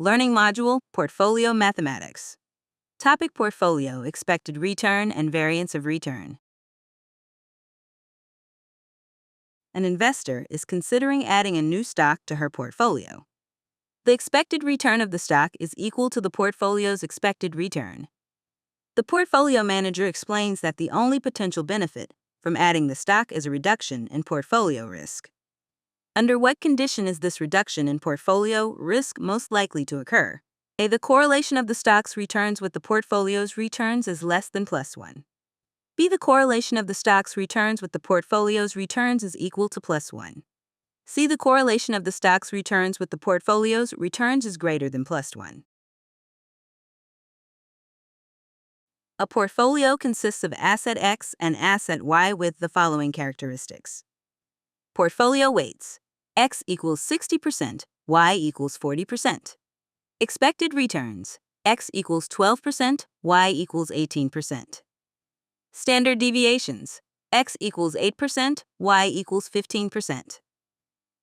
Learning Module, Portfolio Mathematics. Topic: Portfolio, Expected Return and Variance of Return. An investor is considering adding a new stock to her portfolio. The expected return of the stock is equal to the portfolio's expected return. The portfolio manager explains that the only potential benefit from adding the stock is a reduction in portfolio risk. Under what condition is this reduction in portfolio risk most likely to occur? A. The correlation of the stock's returns with the portfolio's returns is less than +1. B. The correlation of the stock's returns with the portfolio's returns is equal to +1. C. The correlation of the stock's returns with the portfolio's returns is greater than +1. A portfolio consists of asset X and asset Y with the following characteristics. Portfolio weights: X equals 60%, Y equals 40%. Expected returns: X equals 12%, Y equals 18%. Standard deviations: X equals 8%, Y equals 15%.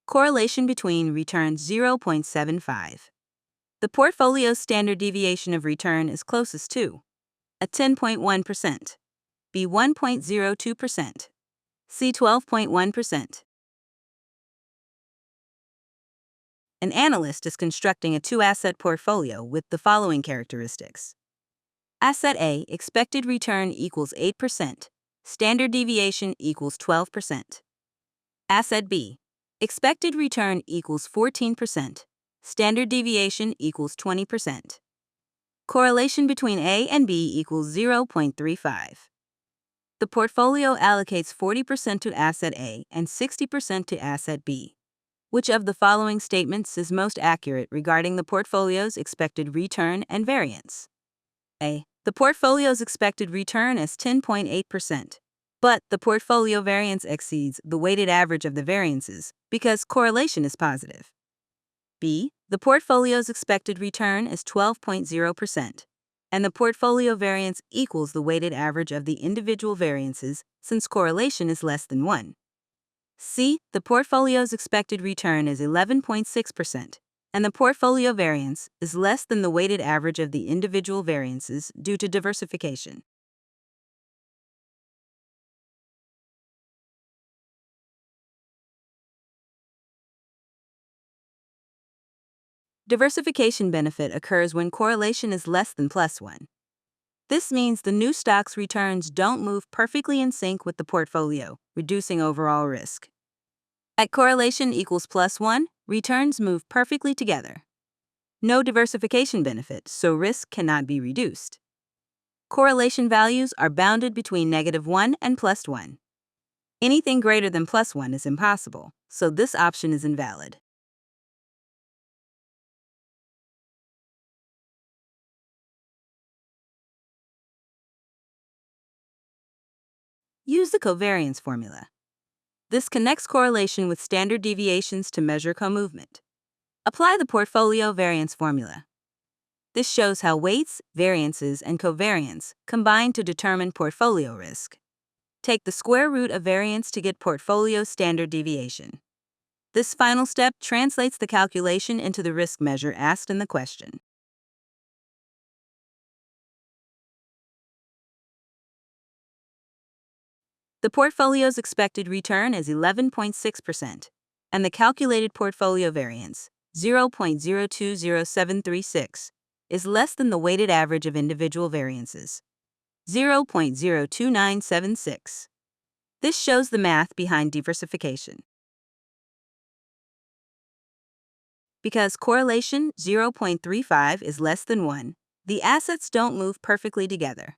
Correlation between returns 0.75. The portfolio's standard deviation of return is closest to A. 10.1%, B. 1.02%, C. 12.1%. An analyst is constructing a two-asset portfolio with the following characteristics. Asset A, expected return equals 8%, standard deviation equals 12%. Asset B, expected return equals 14%, standard deviation equals 20%. Correlation between A and B equals 0.35. The portfolio allocates 40% to asset A and 60% to asset B. Which of the following statements is most accurate regarding the portfolio's expected return and variance? A. The portfolio's expected return is 10.8%, but the portfolio variance exceeds the weighted average of the variances because correlation is positive. B. The portfolio's expected return is 12.0%, and the portfolio variance equals the weighted average of the individual variances since correlation is less than 1. C. The portfolio's expected return is 11.6%, and the portfolio variance is less than the weighted average of the individual variances due to diversification. Diversification benefit occurs when correlation is less than +1. This means the new stock's returns don't move perfectly in sync with the portfolio, reducing overall risk. At correlation equals +1, returns move perfectly together. No diversification benefit, so risk cannot be reduced. Correlation values are bounded between -1 and +1. Anything greater than +1 is impossible, so this option is invalid. Use the covariance formula. This connects correlation with standard deviations to measure co-movement. Apply the portfolio variance formula. This shows how weights, variances, and covariance combine to determine portfolio risk. Take the square root of variance to get portfolio standard deviation. This final step translates the calculation into the risk measure asked in the question. The portfolio's expected return is 11.6%, and the calculated portfolio variance, 0.020736, is less than the weighted average of individual variances, 0.02976. This shows the math behind diversification. Because correlation 0.35 is less than 1, the assets don't move perfectly together.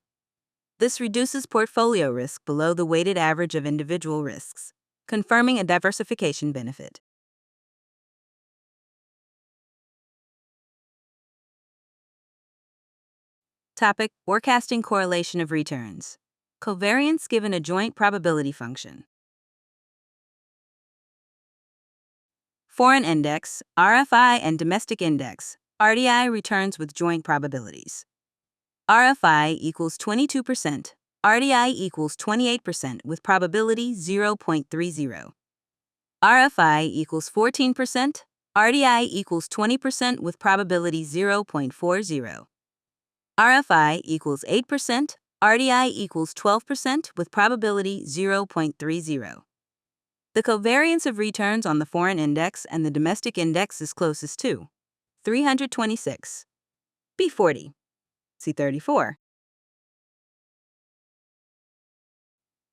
This reduces portfolio risk below the weighted average of individual risks, confirming a diversification benefit. Topic: Forecasting correlation of returns. Covariance given a joint probability function. Foreign index, RFI, and domestic index, RDI, returns with joint probabilities. RFI equals 22%, RDI equals 28% with probability 0.30. RFI equals 14%, RDI equals 20% with probability 0.40. RFI equals 8%, RDI equals 12% with probability 0.30. The covariance of returns on the foreign index and the domestic index is closest to 326. B40. C34.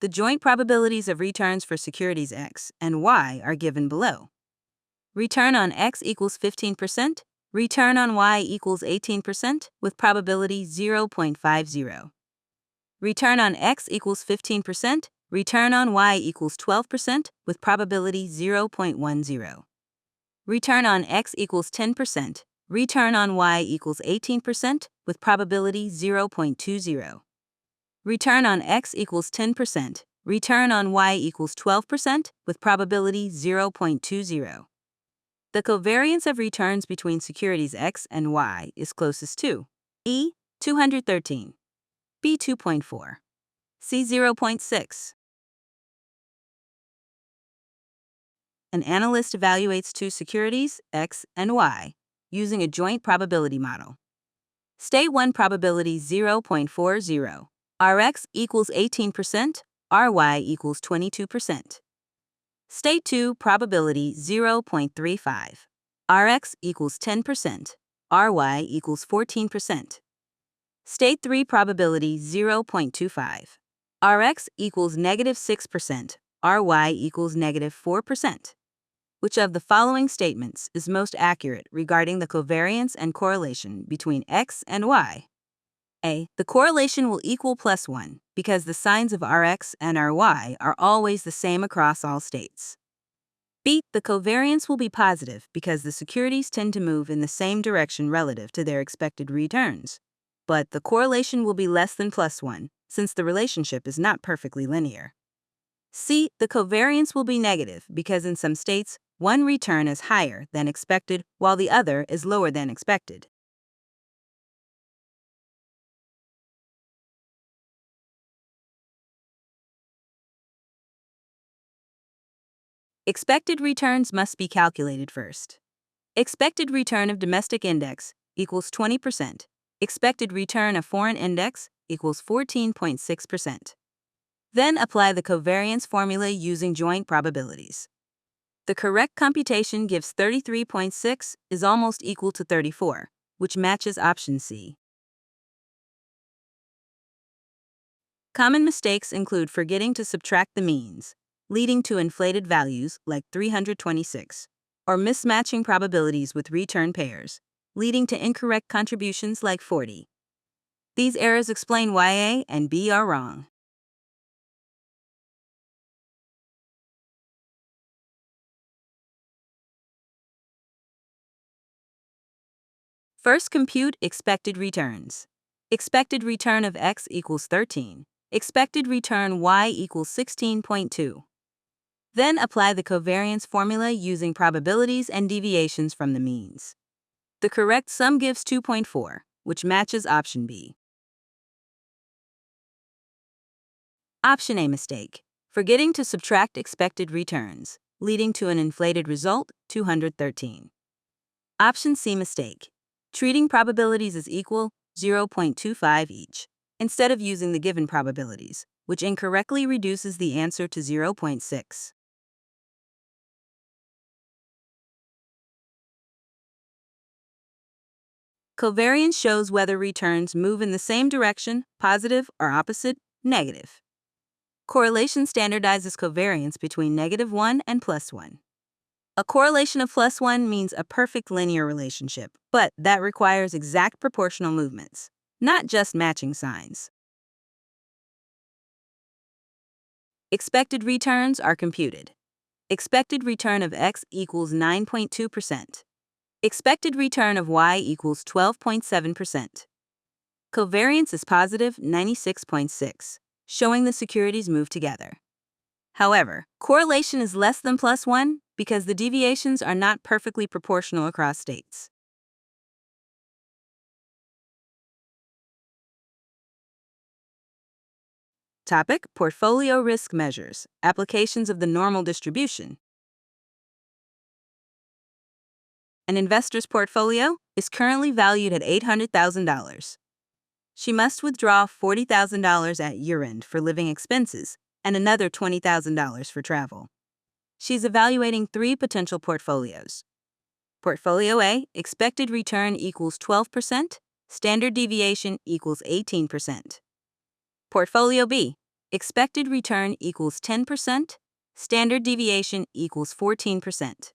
The joint probabilities of returns for securities X and Y are given below. Return on X equals 15%, return on Y equals 18% with probability 0.50. Return on X equals 15%, return on Y equals 12% with probability 0.10. Return on X equals 10%, return on Y equals 18% with probability 0.20. Return on X equals 10%, return on Y equals 12% with probability 0.20. The covariance of returns between securities X and Y is closest to E. 213. B. 2.4. C. 0.6. An analyst evaluates two securities, X and Y, using a joint probability model. State 1 probability 0.40. Rx equals 18%, Ry equals 22%. State 2 probability 0.35. Rx equals 10%, Ry equals 14%. State 3 probability 0.25. Rx equals negative 6%, Ry equals negative 4%. Which of the following statements is most accurate regarding the covariance and correlation between X and Y? A. The correlation will equal +1 because the signs of Rx and Ry are always the same across all states. B. The covariance will be positive because the securities tend to move in the same direction relative to their expected returns. But the correlation will be less than +1 since the relationship is not perfectly linear. C. The covariance will be negative because in some states, one return is higher than expected while the other is lower than expected. Expected returns must be calculated first. Expected return of domestic index equals 20%. Expected return of foreign index equals 14.6%. Then apply the covariance formula using joint probabilities. The correct computation gives 33.6 is almost equal to 34, which matches option C. Common mistakes include forgetting to subtract the means, leading to inflated values like 326, or mismatching probabilities with return pairs, leading to incorrect contributions like 40. These errors explain why A and B are wrong. First, compute expected returns. Expected return of X equals 13. Expected return Y equals 16.2. Then apply the covariance formula using probabilities and deviations from the means. The correct sum gives 2.4, which matches option B. Option A mistake. Forgetting to subtract expected returns, leading to an inflated result, 213. Option C mistake. Treating probabilities as equal, 0.25 each, instead of using the given probabilities, which incorrectly reduces the answer to 0.6. Covariance shows whether returns move in the same direction, positive or opposite, negative. Correlation standardizes covariance between -1 and +1. A correlation of +1 means a perfect linear relationship, but that requires exact proportional movements, not just matching signs. Expected returns are computed. Expected return of X equals 9.2%. Expected return of Y equals 12.7%. Covariance is positive 96.6, showing the securities move together. However, correlation is less than +1 because the deviations are not perfectly proportional across states. Topic: Portfolio risk measures, applications of the normal distribution. An investor's portfolio is currently valued at $800,000. She must withdraw $40,000 at year-end for living expenses and another $20,000 for travel. She's evaluating 3 potential portfolios. Portfolio A, expected return equals 12%, standard deviation equals 18%. Portfolio B, expected return equals 10%, standard deviation equals 14%.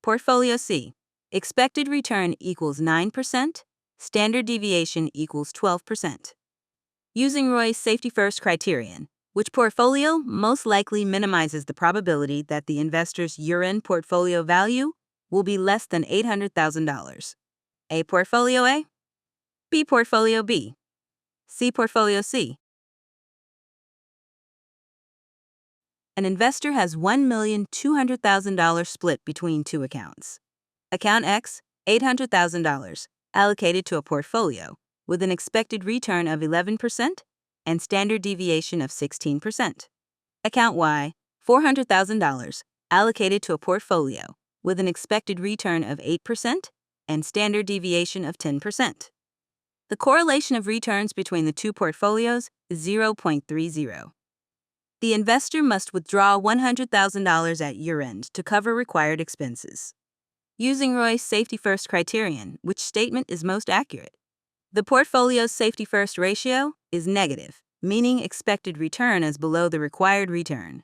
Portfolio C, expected return equals 9%, standard deviation equals 12%. Using Roy's safety-first criterion, which portfolio most likely minimizes the probability that the investor's year-end portfolio value will be less than $800,000? A portfolio A, B portfolio B, C portfolio C. An investor has $1,200,000 split between 2 accounts. Account X, $800,000, allocated to a portfolio with an expected return of 11% and standard deviation of 16%. Account Y, $400,000, allocated to a portfolio with an expected return of 8% and standard deviation of 10%. The correlation of returns between the 2 portfolios is 0.30. The investor must withdraw $100,000 at year-end to cover required expenses. Using Roy's safety-first criterion, which statement is most accurate? The portfolio's safety-first ratio is negative, meaning expected return is below the required return.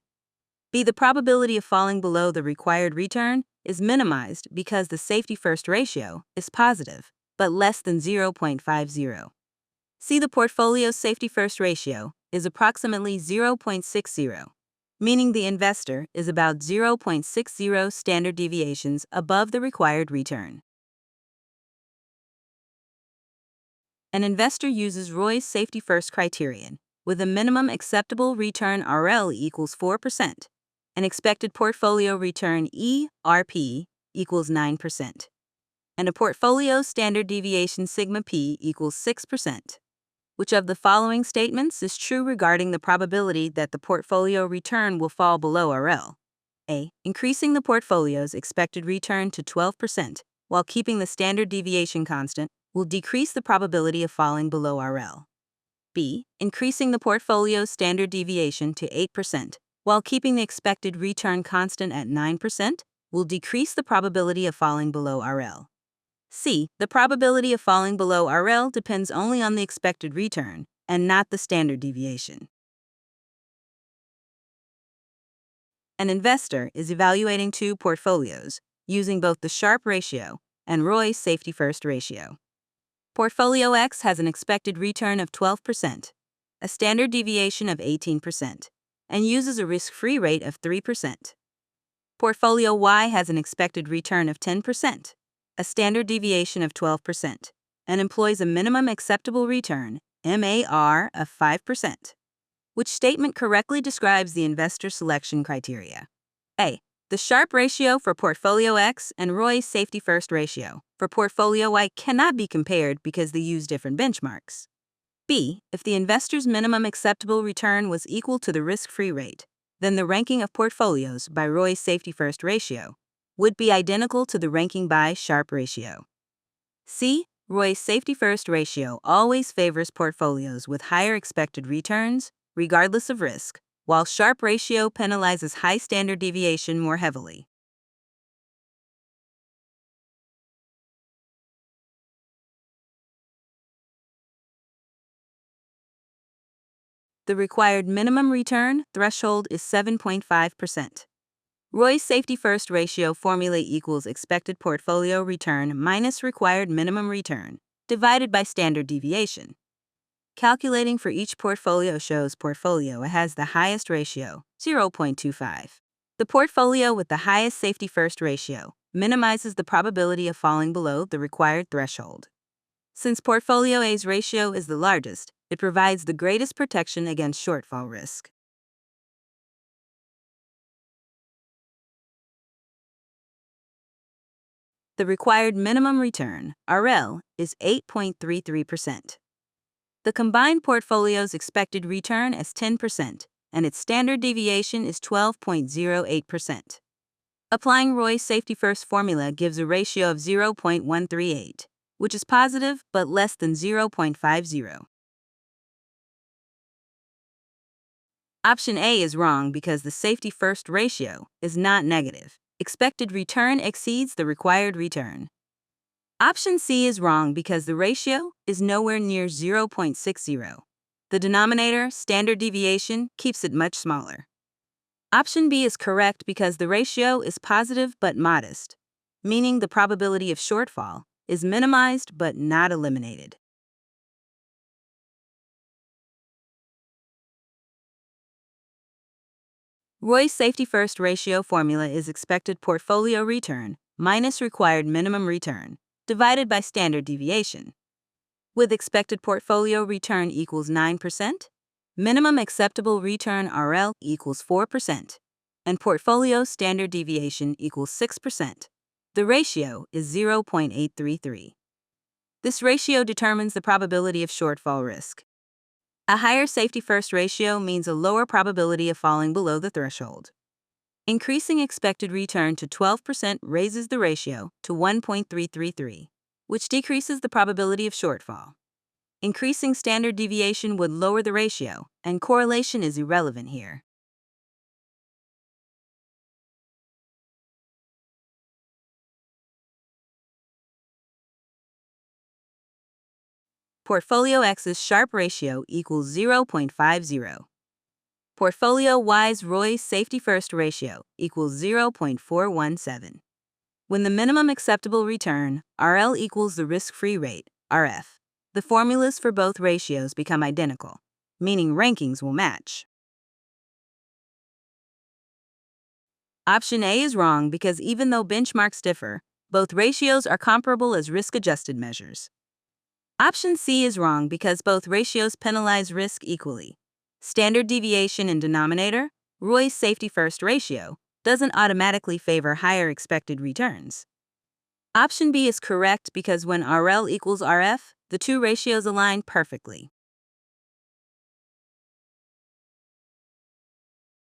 B, the probability of falling below the required return is minimized because the safety-first ratio is positive, but less than 0.50. C, the portfolio's safety-first ratio is approximately 0.60, meaning the investor is about 0.60 standard deviations above the required return. An investor uses Roy's safety-first criterion with a minimum acceptable return RL equals 4%, an expected portfolio return ERP equals 9%, and a portfolio standard deviation sigma P equals 6%. Which of the following statements is true regarding the probability that the portfolio return will fall below RL? A, increasing the portfolio's expected return to 12% while keeping the standard deviation constant will decrease the probability of falling below RL. B, increasing the portfolio's standard deviation to 8% while keeping the expected return constant at 9% will decrease the probability of falling below RL. C, the probability of falling below RL depends only on the expected return and not the standard deviation. An investor is evaluating 2 portfolios using both the Sharpe ratio and Roy's safety-first ratio. Portfolio X has an expected return of 12%, a standard deviation of 18%, and uses a risk-free rate of 3%. Portfolio Y has an expected return of 10%, a standard deviation of 12%, and employs a minimum acceptable return, MAR, of 5%. Which statement correctly describes the investor selection criteria? A, the Sharpe ratio for Portfolio X and Roy's safety-first ratio for Portfolio Y cannot be compared because they use different benchmarks. B, if the investor's minimum acceptable return was equal to the risk-free rate, then the ranking of portfolios by Roy's safety-first ratio would be identical to the ranking by Sharpe ratio. C, Roy's safety-first ratio always favors portfolios with higher expected returns, regardless of risk, while Sharpe ratio penalizes high standard deviation more heavily. The required minimum return threshold is 7.5%. Roy's safety-first ratio formula equals expected portfolio return minus required minimum return, divided by standard deviation. Calculating for each portfolio shows portfolio has the highest ratio, 0.25. The portfolio with the highest safety-first ratio minimizes the probability of falling below the required threshold. Since Portfolio A's ratio is the largest, it provides the greatest protection against shortfall risk. The required minimum return, RL, is 8.33%. The combined portfolio's expected return is 10%, and its standard deviation is 12.08%. Applying Roy's safety first formula gives a ratio of 0.138, which is positive but less than 0.50. Option A is wrong because the safety first ratio is not negative. Expected return exceeds the required return. Option C is wrong because the ratio is nowhere near 0.60. The denominator, standard deviation, keeps it much smaller. Option B is correct because the ratio is positive but modest, meaning the probability of shortfall is minimized but not eliminated. Roy's safety first ratio formula is expected portfolio return minus required minimum return divided by standard deviation. With expected portfolio return equals 9%, minimum acceptable return RL equals 4%, and portfolio standard deviation equals 6%. The ratio is 0.833. This ratio determines the probability of shortfall risk. A higher safety first ratio means a lower probability of falling below the threshold. Increasing expected return to 12% raises the ratio to 1.333, which decreases the probability of shortfall. Increasing standard deviation would lower the ratio, and correlation is irrelevant here. Portfolio X's Sharpe ratio equals 0.50. Portfolio Y's Roy's safety first ratio equals 0.417. When the minimum acceptable return, RL, equals the risk-free rate, RF, the formulas for both ratios become identical, meaning rankings will match. Option A is wrong because even though benchmarks differ, both ratios are comparable as risk-adjusted measures. Option C is wrong because both ratios penalize risk equally. Standard deviation in denominator, Roy's safety first ratio, doesn't automatically favor higher expected returns. Option B is correct because when RL equals RF, the two ratios align perfectly.